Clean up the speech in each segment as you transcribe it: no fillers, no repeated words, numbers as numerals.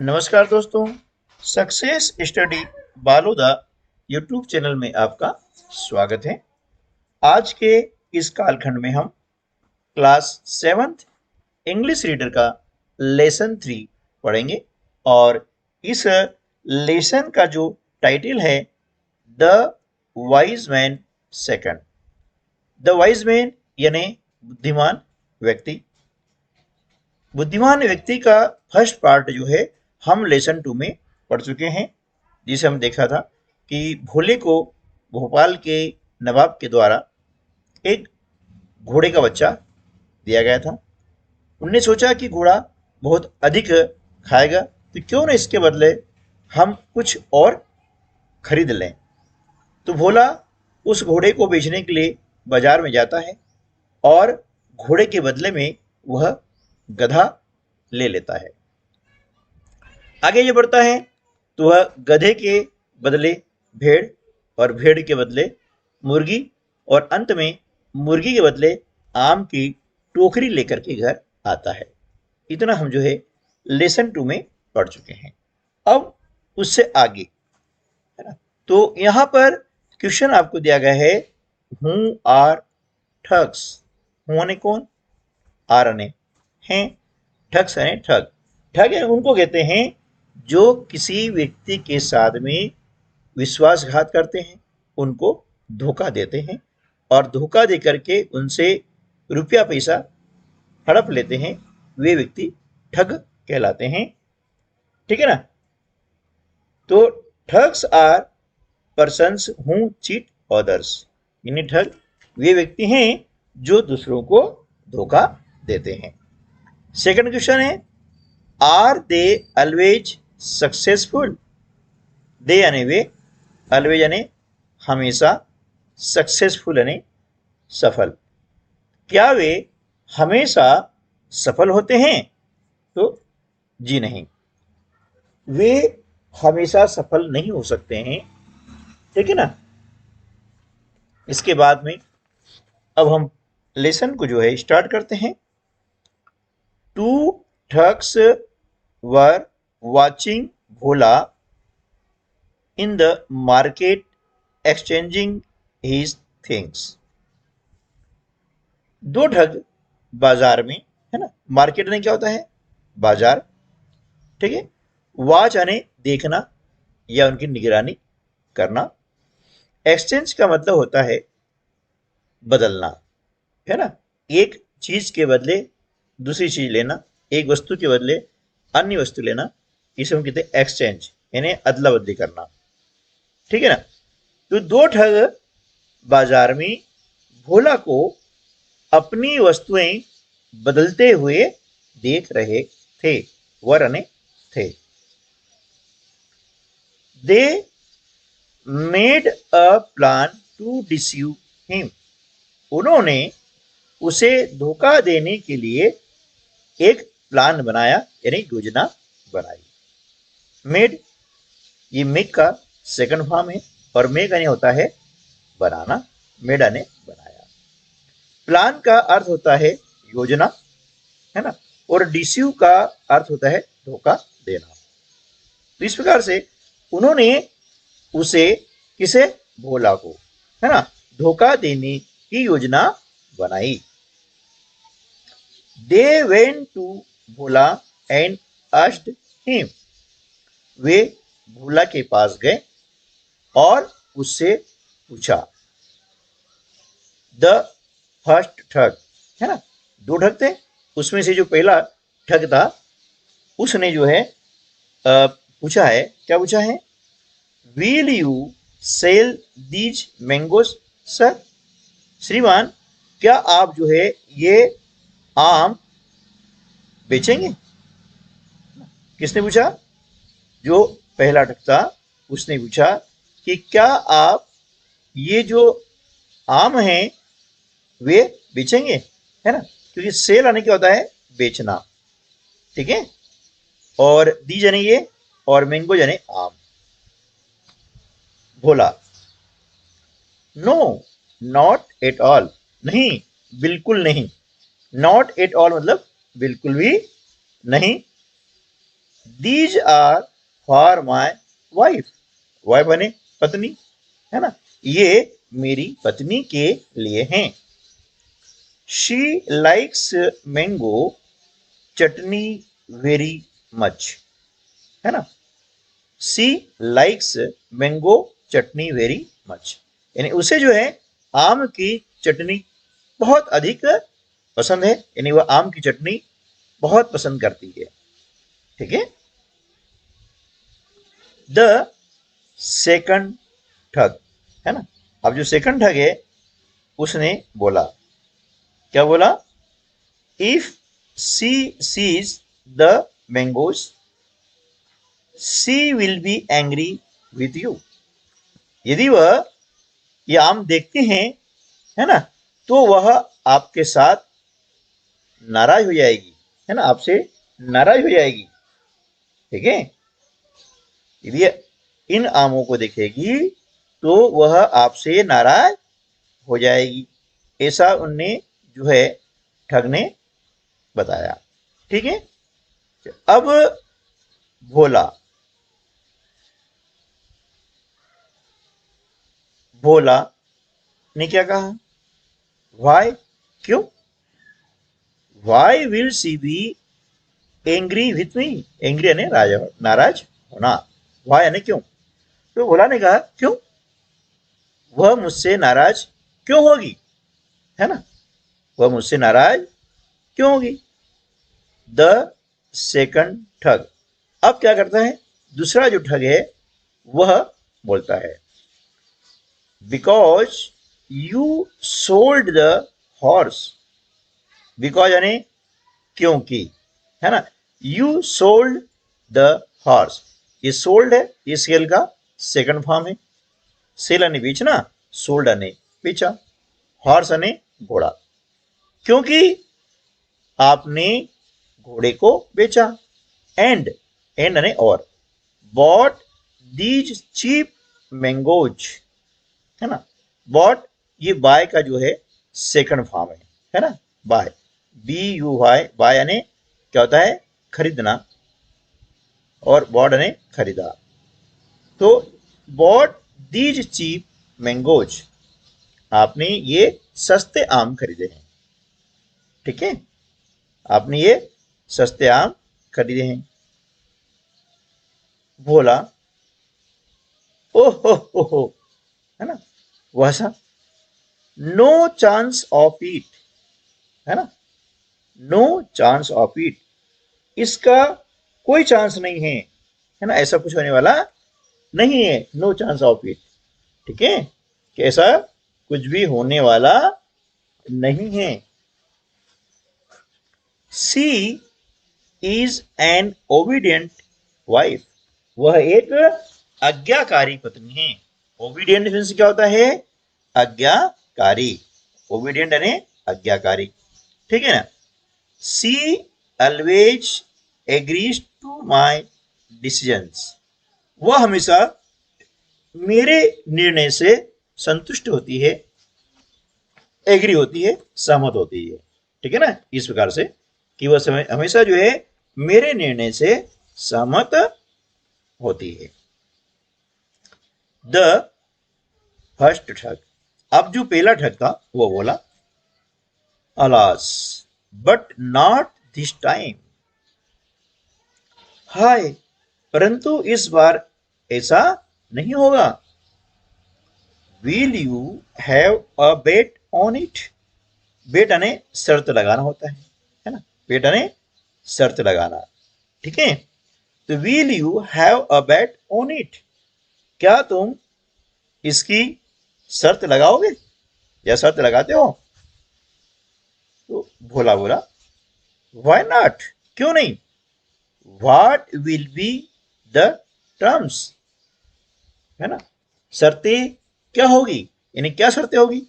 नमस्कार दोस्तों, success study Baloda YouTube channel में आपका स्वागत है। आज के इस कालखंड में हम क्लास 7th इंग्लिश रीडर का लेसन 3 पढ़ेंगे और इस लेसन का जो टाइटल है the wise man second. The wise man यानी बुद्धिमान व्यक्ति। बुद्धिमान व्यक्ति का फर्स्ट पार्ट जो है हम लेसन 2 में पढ़ चुके हैं, जिसे हम देखा था कि भोले को भोपाल के नवाब के द्वारा एक घोड़े का बच्चा दिया गया था। उनने सोचा कि घोड़ा बहुत अधिक खाएगा तो क्यों न इसके बदले हम कुछ और खरीद लें। तो भोला उस घोड़े को बेचने के लिए बाजार में जाता है और घोड़े के बदले में वह गधा ले लेता है। आगे ये बढ़ता है तो वह गधे के बदले भेड़ और भेड़ के बदले मुर्गी और अंत में मुर्गी के बदले आम की टोकरी लेकर के घर आता है। इतना हम जो है लेसन 2 में पढ़ चुके हैं। अब उससे आगे है ना, तो यहाँ पर क्वेश्चन आपको दिया गया है हु आर ठग्स। हु यानी कौन, आर यानी हैं, ठग्स यानी ठग। ठग उनको कहते हैं जो किसी व्यक्ति के साथ में विश्वासघात करते हैं, उनको धोखा देते हैं और धोखा दे करके उनसे रुपया पैसा हड़प लेते हैं, वे व्यक्ति ठग कहलाते हैं। ठीक है ना। तो thugs are persons who cheat others, यानी ठग वे व्यक्ति हैं जो दूसरों को धोखा देते हैं। सेकंड क्वेश्चन है आर दे ऑलवेज सक्सेसफुल। दे यानी वे, ऑलवेज यानी हमेशा, सक्सेसफुल यानी सफल। क्या वे हमेशा सफल होते हैं? तो जी नहीं, वे हमेशा सफल नहीं हो सकते हैं। ठीक है ना। इसके बाद में अब हम लेसन को जो है स्टार्ट करते हैं। Two thugs were watching Bhola in the market exchanging his things। दो ठग बाजार में, है ना, मार्केट में क्या होता है? बाजार। ठीक है। वॉच यानी देखना या उनकी निगरानी करना। एक्सचेंज का मतलब होता है बदलना, है ना, एक चीज के बदले दूसरी चीज लेना, एक वस्तु के बदले अन्य वस्तु लेना, इसे हम कहते हैं एक्सचेंज यानी अदला बदली करना। ठीक है ना। तो दो ठग बाजार में भोला को अपनी वस्तुएं बदलते हुए देख रहे थे, वरने थे। They made a plan to deceive him. उन्होंने उसे धोखा देने के लिए एक प्लान बनाया यानी योजना बनाई। मेड, ये मेक का सेकंड फॉर्म है और मेक यानी होता है बनाना, मेड यानी बनाया। प्लान का अर्थ होता है योजना, है ना, और डिसीव का अर्थ होता है धोखा देना। तो इस प्रकार से उन्होंने उसे, किसे? भोला को, है ना, धोखा देने की योजना बनाई। They went to Bhola and asked him. वे भोला के पास गए और उससे पूछा। द फर्स्ट ठग, है ना, दो ठग थे, उसमें से जो पहला ठग था उसने जो है पूछा है, क्या पूछा है? Will you sell these mangoes sir. श्रीमान, क्या आप जो है ये आम बेचेंगे? किसने पूछा? जो पहला ठग था उसने पूछा कि क्या आप ये जो आम हैं वे बेचेंगे, है ना, क्योंकि सेल आने क्या होता है? बेचना। ठीक है। और दी जाने ये और मैंगो जाने आम। भोला, नो नॉट एट ऑल, नहीं, बिल्कुल नहीं। नॉट एट ऑल मतलब बिल्कुल भी नहीं। These are for my wife, wife बने पत्नी, है ना, ये मेरी पत्नी के लिए हैं। She likes mango chutney very much, है ना, सी लाइक्स मैंगो चटनी वेरी मच, यानी उसे जो है आम की चटनी बहुत अधिक पसंद है, यानी वह आम की चटनी बहुत पसंद करती है। ठीक है। द सेकंड ठग, है ना, अब जो सेकंड ठग है उसने बोला, क्या बोला? If she sees the mangoes she will be angry with you, यदि वह ये आम देखते हैं, है ना, तो वह आपके साथ नाराज हो जाएगी, है ना, आपसे नाराज हो जाएगी। ठीक है। यदि इन आमों को देखेगी तो वह आपसे नाराज हो जाएगी, ऐसा उनने जो है ठग ने बताया। ठीक है। अब भोला, भोला ने क्या कहा? वाई, क्यों? Why will she be angry with me, angry यानी नाराज होना, वाई यानी क्यों। तो भोला ने कहा क्यों, वह मुझसे नाराज क्यों होगी, है ना, वह मुझसे नाराज क्यों होगी। द सेकंड ठग, अब क्या करता है, दूसरा जो ठग है वह बोलता है, because you sold the horse, because यानी क्योंकि, है ना, यू सोल्ड द हॉर्स, ये सोल्ड है, ये सेल का सेकंड फॉर्म है, सेल यानी बेचना, सोल्ड यानी बेचा, हॉर्स यानी घोड़ा, क्योंकि आपने घोड़े को बेचा, एंड यानी और, बॉट दीज चीप मैंगोज, है ना, बॉट ये बाय का जो है सेकंड फॉर्म है ना, buy, B U Y, buy यानी क्या होता है, खरीदना, और बॉट यानी खरीदा। तो बॉट दीज चीप मैंगोज, आपने ये सस्ते आम खरीदे हैं। ठीक है, आपने ये सस्ते आम खरीदे हैं। बोला ओहो, है ना, वैसा, नो चांस ऑफ इट, है ना, नो चांस ऑफ इट, इसका कोई चांस नहीं है ना, ऐसा कुछ होने वाला नहीं है, नो चांस ऑफ इट। ठीक है, कि ऐसा कुछ भी होने वाला नहीं है। सी इज एन ओबीडियंट वाइफ, वह एक आज्ञाकारी पत्नी है। ओबीडियंट मीन्स क्या होता है, आज्ञाकारी, ओबीडियंट यानी आज्ञाकारी। ठीक है ना। She always agrees to my decisions, वह हमेशा मेरे निर्णय से संतुष्ट होती है, एग्री होती है, सहमत होती है। ठीक है ना, इस प्रकार से कि वह समय हमेशा जो है मेरे निर्णय से सहमत होती है। द फर्स्ट ठग, अब जो पहला ठग था वो बोला, alas but not this time, हाय परंतु इस बार ऐसा नहीं होगा। Will you have a bet on it, bet यानी शर्त लगाना होता है ना, बेट यानी शर्त लगाना। ठीक है, तो will you have a bet on it, क्या तुम इसकी शर्त लगाओगे या शर्त लगाते हो। तो भोला बोला, व्हाई नॉट, क्यों नहीं, what will be the terms, है ना, शर्तें क्या होगी, यानी क्या शर्तें होगी।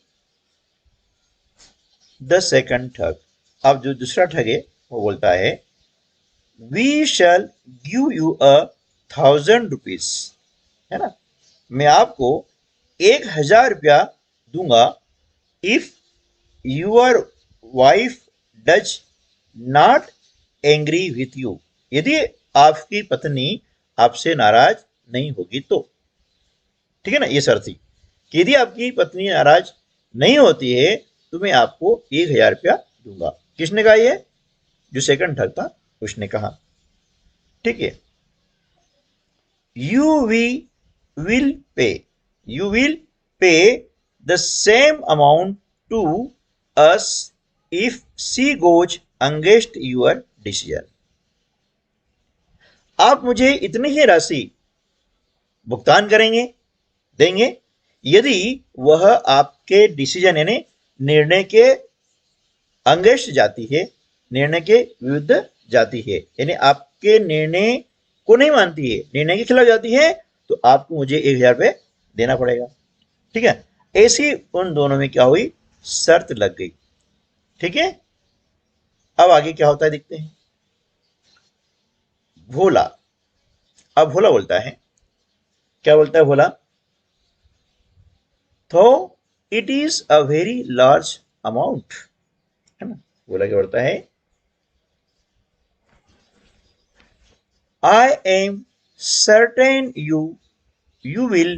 द सेकंड ठग, अब जो दूसरा ठग है वो बोलता है, we shall give you 1,000 rupees, है ना, मैं आपको 1,000 रुपया दूंगा, if your wife does not angry with you, यदि आपकी पत्नी आपसे नाराज नहीं होगी तो। ठीक है ना, ये शर्त थी कि यदि आपकी पत्नी नाराज नहीं होती है तो मैं आपको 1,000 रुपया दूंगा। किसने कहा ये? जो सेकंड ठग था उसने कहा। ठीक है, you we will pay, you will pay the same amount to us if she goes against your decision. आप मुझे इतनी ही राशि भुगतान करेंगे, देंगे, यदि वह आपके डिसीजन यानी निर्णय के अगेंस्ट जाती है, निर्णय के विरुद्ध जाती है, यानी आपके निर्णय को नहीं मानती है, निर्णय के खिलाफ जाती है, तो आपको मुझे 1,000 रुपये देना पड़ेगा। ठीक है, ऐसी उन दोनों में क्या हुई? शर्त लग गई। ठीक है, अब आगे क्या होता है देखते हैं। भोला, अब भोला बोलता है, क्या बोलता है भोला? तो it is a very large amount, है ना। भोला क्या बोलता है? I am certain you will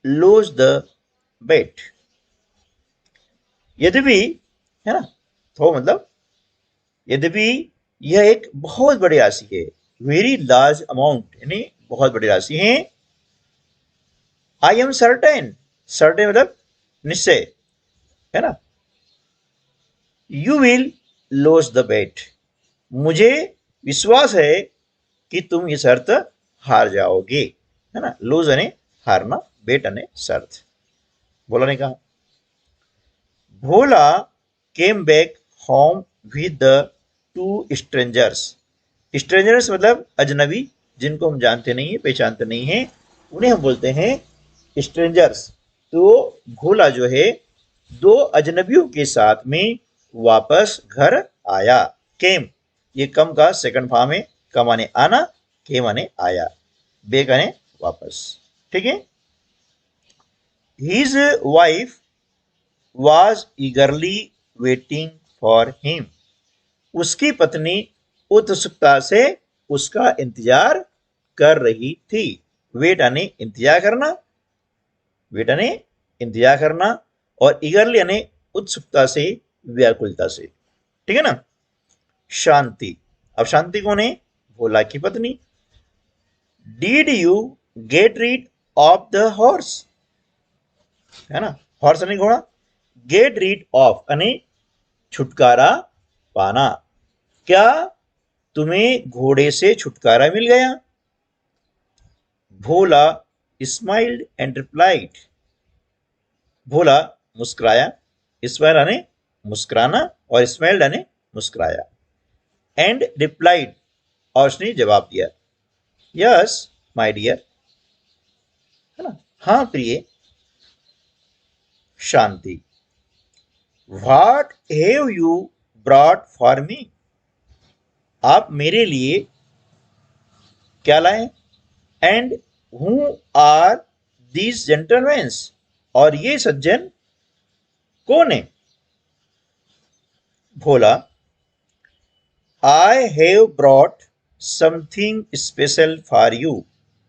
lose the bet। यद्यपि, है ना, तो मतलब यद्यपि यह एक बहुत बड़ी राशि है, वेरी लार्ज अमाउंट यानी बहुत बड़ी राशि है। आई एम सर्टेन, सर्टेन मतलब निश्चय, है ना। यू विल लूज द बेट, मुझे विश्वास है कि तुम ये शर्त हार जाओगे, है ना। लूज यानी हारना, बेट यानी शर्त। भोला ने कहा। Bhola came back home with the two strangers. Strangers मतलब अजनबी, जिनको हम जानते नहीं है, पहचानते नहीं है, उन्हें हम बोलते हैं स्ट्रेंजर्स। तो भोला जो है दो अजनबियों के साथ में वापस घर आया। केम, ये कम का सेकंड फॉर्म है। कम आने आना, केम आने आया, बैक आने वापस। ठीक है, his wife was eagerly waiting for him। उसकी पत्नी उत्सुकता से उसका इंतजार कर रही थी। वेट यानी इंतजार करना, वेट यानी इंतजार करना, और ईगरली यानी उत्सुकता से, व्याकुलता से। ठीक है ना। शांति, अब शांति कौन है? भोला की पत्नी। Did you get rid of the horse, है ना, हॉर्स यानी घोड़ा। गेट रीड ऑफ यानी छुटकारा पाना। क्या तुम्हें घोड़े से छुटकारा मिल गया? भोला स्माइल्ड एंड रिप्लाइड, भोला मुस्कुराया। स्माइल यानी मुस्कुराना, और स्माइल्ड यानी मुस्कुराया। एंड रिप्लाइड, और उसने जवाब दिया, यस माय डियर, है ना, हाँ प्रिय। Shanti, what have you brought for me, आप मेरे लिए क्या लाए? And who are these gentlemans, और ये सज्जन कौन है? Bhola, I have brought something special for you,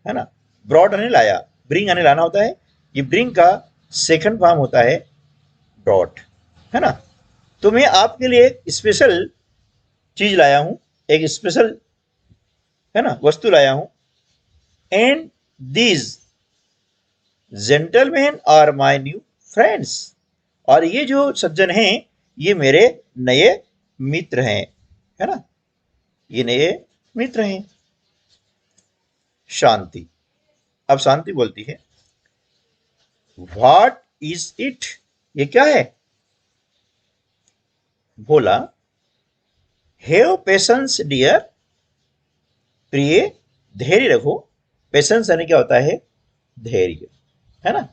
है ना। ब्रॉट आने लाया, ब्रिंग आने लाना होता है, ये ब्रिंग का सेकंड फॉर्म होता है ब्रॉट, है ना। तो मैं आपके लिए एक स्पेशल चीज लाया हूं, एक स्पेशल, है ना, वस्तु लाया हूं। And these gentleman are my new friends, और ये जो सज्जन हैं ये मेरे नए मित्र हैं, है ना, ये नए मित्र हैं। शांति, अब शांति बोलती है, व्हाट इज इट, ये क्या है? भोला, हैव पेशेंस डियर, प्रिय धैर्य रखो। पेशेंस यानी क्या होता है? धैर्य, है ना।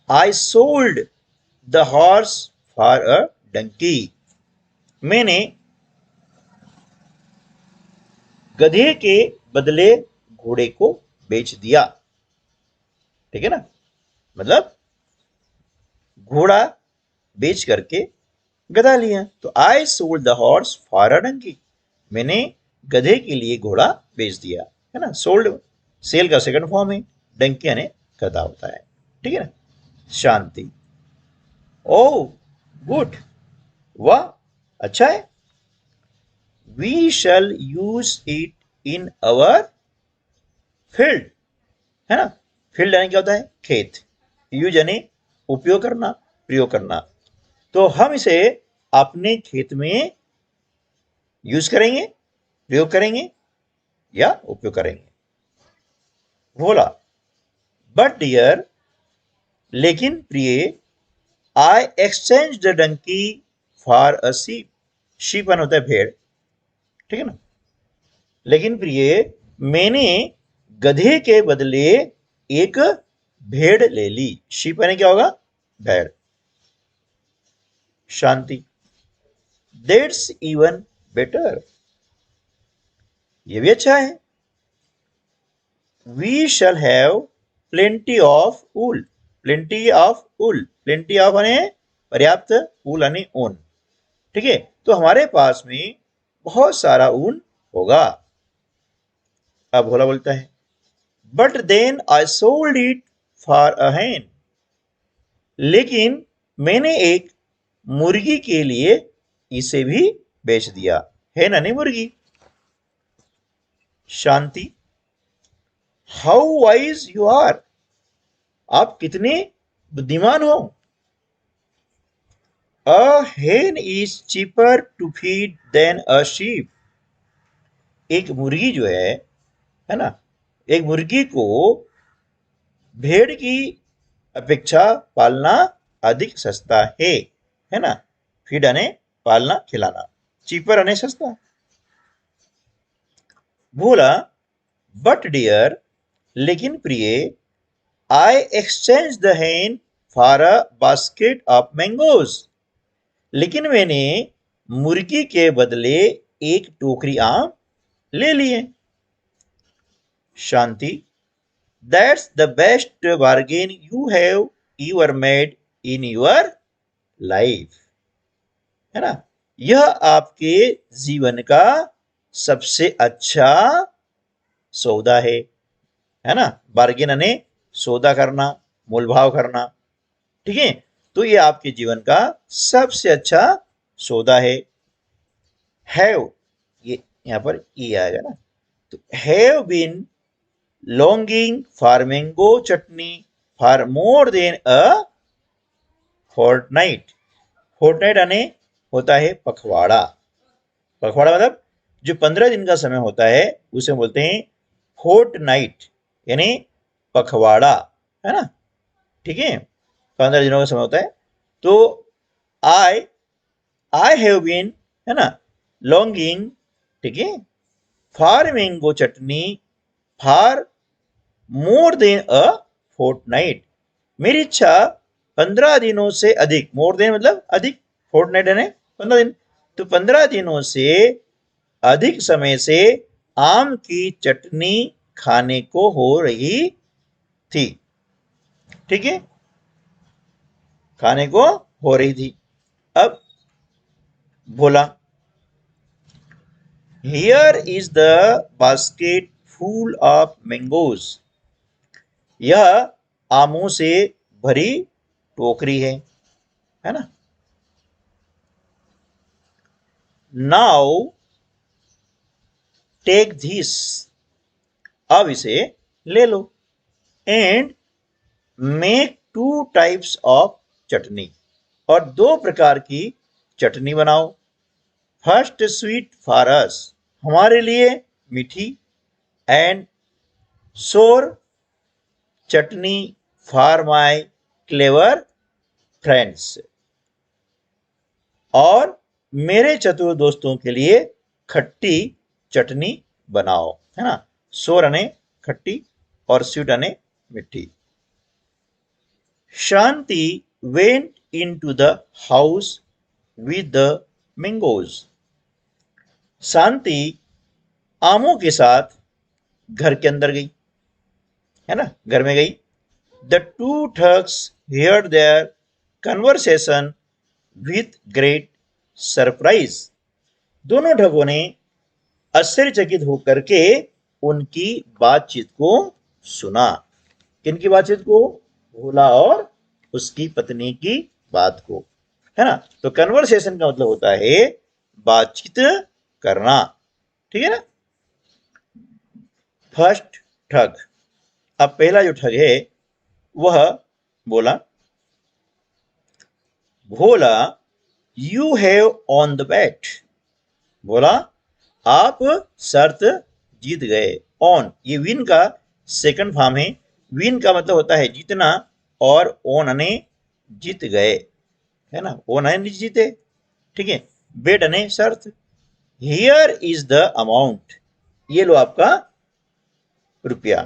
I sold the horse for a donkey, मैंने गधे के बदले घोड़े को बेच दिया। ठीक है ना, मतलब घोड़ा बेच करके गधा लिया। तो I sold the horse for a donkey, मैंने गधे के लिए घोड़ा बेच दिया, है ना। सोल्ड सेल का सेकंड फॉर्म है, डंकी यानी गधा होता है, ठीक है ना। शांति, ओ गुड, वाह, अच्छा है। We shall use it in our field, है ना। फील्ड यानी क्या होता है, खेत। यूज यानी उपयोग करना, प्रयोग करना। तो हम इसे अपने खेत में यूज करेंगे, प्रयोग करेंगे या उपयोग करेंगे। बोला, बट डियर, लेकिन प्रिय, I exchange the donkey for a sheep. Sheep होता है भेड़, ठीक है ना। लेकिन प्रिय, मैंने गधे के बदले एक भेड़ ले ली। शीप यानी क्या होगा, भेड़। शांति, दैट्स इवन बेटर, ये भी अच्छा है। We shall have plenty of wool. Plenty of wool, plenty of यानी पर्याप्त, ऊल यानी ऊन, ठीक है। तो हमारे पास में बहुत सारा ऊन होगा। अब भोला बोलता है, but then I sold it for a hen। लेकिन मैंने एक मुर्गी के लिए इसे भी बेच दिया। है ना, नहीं मुर्गी। Shanti, how wise you are, आप कितने बुद्धिमान हो। A hen is cheaper to feed than a sheep। एक मुर्गी जो है ना, एक मुर्गी को भेड़ की अपेक्षा पालना अधिक सस्ता है ना। फीड यानी पालना, खिलाना, चीपर यानी सस्ता। बोला, बट डियर, लेकिन प्रिय, I exchange the hen for a basket of mangoes. लेकिन मैंने मुर्गी के बदले एक टोकरी आम ले लिए। Shanti, that's the best bargain you have ever made in your life। है ना, यह आपके जीवन का सबसे अच्छा सौदा है ना। बार्गेन यानी सौदा करना, मोलभाव करना, ठीक है। तो ये आपके जीवन का सबसे अच्छा सौदा है। हैव, ये यहां पर ई आएगा ना, तो have been longing for mango chutney for more than a fortnight. Fortnight यानी होता है पखवाड़ा। पखवाड़ा मतलब जो 15 दिन का समय होता है उसे बोलते हैं फोर्टनाइट, यानी पखवाड़ा, है ना, ठीक है। 15 दिनों का समय होता है। तो आई आई हैव बीन, है ना, लॉन्गिंग, ठीक है, for mango chutney for more than a fortnight. मेरी इच्छा 15 दिनों से अधिक, मोर देन मतलब अधिक, फोर्टनाइट यानी 15 दिन, तो 15 दिनों से अधिक समय से आम की चटनी खाने को हो रही थी, ठीक है, खाने को हो रही थी। अब बोला, here is the basket full of mangoes. यह आमों से भरी टोकरी है ना। नाउ टेक दिस, अब इसे ले लो, एंड मेक 2 टाइप्स ऑफ चटनी, और 2 प्रकार की चटनी बनाओ। फर्स्ट स्वीट फॉर अस, हमारे लिए मीठी, एंड सोर चटनी फॉर माय क्लेवर फ्रेंड्स, और मेरे चतुर दोस्तों के लिए खट्टी चटनी बनाओ, है ना। सोर यानी खट्टी और स्वीट यानी मिट्टी। Shanti went into the house with the mangoes. Shanti आमों के साथ घर के अंदर गई, है ना, घर में गई। The two thugs heard their conversation with great surprise. दोनों ठगों ने आश्चर्यचकित होकर के उनकी बातचीत को सुना। किनकी बातचीत को? भोला और उसकी पत्नी की बात को, है ना। तो कन्वर्सेशन का मतलब होता है बातचीत करना, ठीक है ना। फर्स्ट ठग। अब पहला जो ठग है वह बोला, Bhola you have on the bat. बोला आप शर्त जीत गए। ऑन, ये विन का सेकंड फॉर्म है। विन का मतलब होता है जीतना और ऑन अने जीत गए, है ना। ऑन अने जीते, ठीक है। बेट अने शर्त। हियर इज द अमाउंट, ये लो आपका रुपया,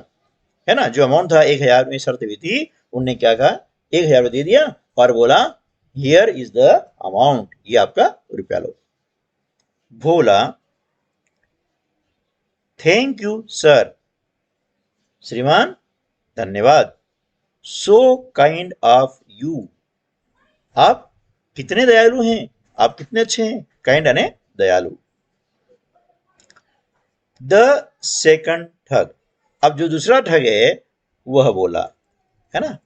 है ना। जो अमाउंट था 1000 में शर्त हुई थी, उनने क्या कहा 1000 दे दिया और बोला हियर इज द अमाउंट, ये आपका रुपया लो। भोला थैंक यू सर, श्रीमान धन्यवाद। सो काइंड ऑफ यू, आप कितने दयालु हैं, आप कितने अच्छे हैं। काइंड यानी दयालु। द सेकंड ठग। अब जो दूसरा ठग है वह बोला, है ना।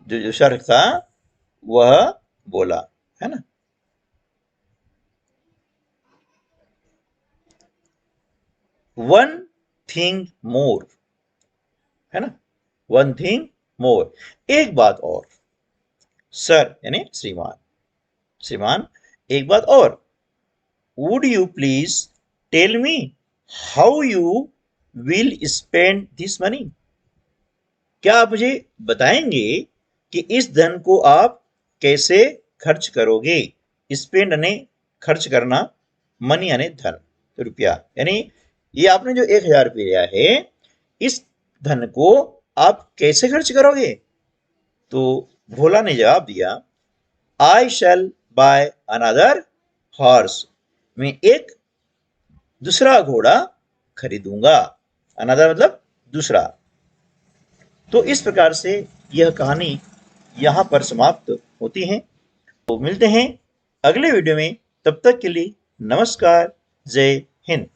जो दूसरा ठग था वह बोला, है ना। वन थिंग मोर, है ना। वन थिंग मोर, एक बात और। सर यानी श्रीमान, श्रीमान एक बात और। Would you please tell me how you will spend this money. क्या आप मुझे बताएंगे कि इस धन को आप कैसे खर्च करोगे। स्पेंड यानी खर्च करना, मनी यानी धन, रुपया। यानी ये आपने जो 1000 रुपये लिया है, इस धन को आप कैसे खर्च करोगे। तो भोला ने जवाब दिया, आई शैल बाय अनदर हॉर्स, मैं एक दूसरा घोड़ा खरीदूंगा। अनदर मतलब दूसरा। तो इस प्रकार से यह कहानी यहाँ पर समाप्त होती है। तो मिलते हैं अगले वीडियो में, तब तक के लिए नमस्कार, जय हिंद।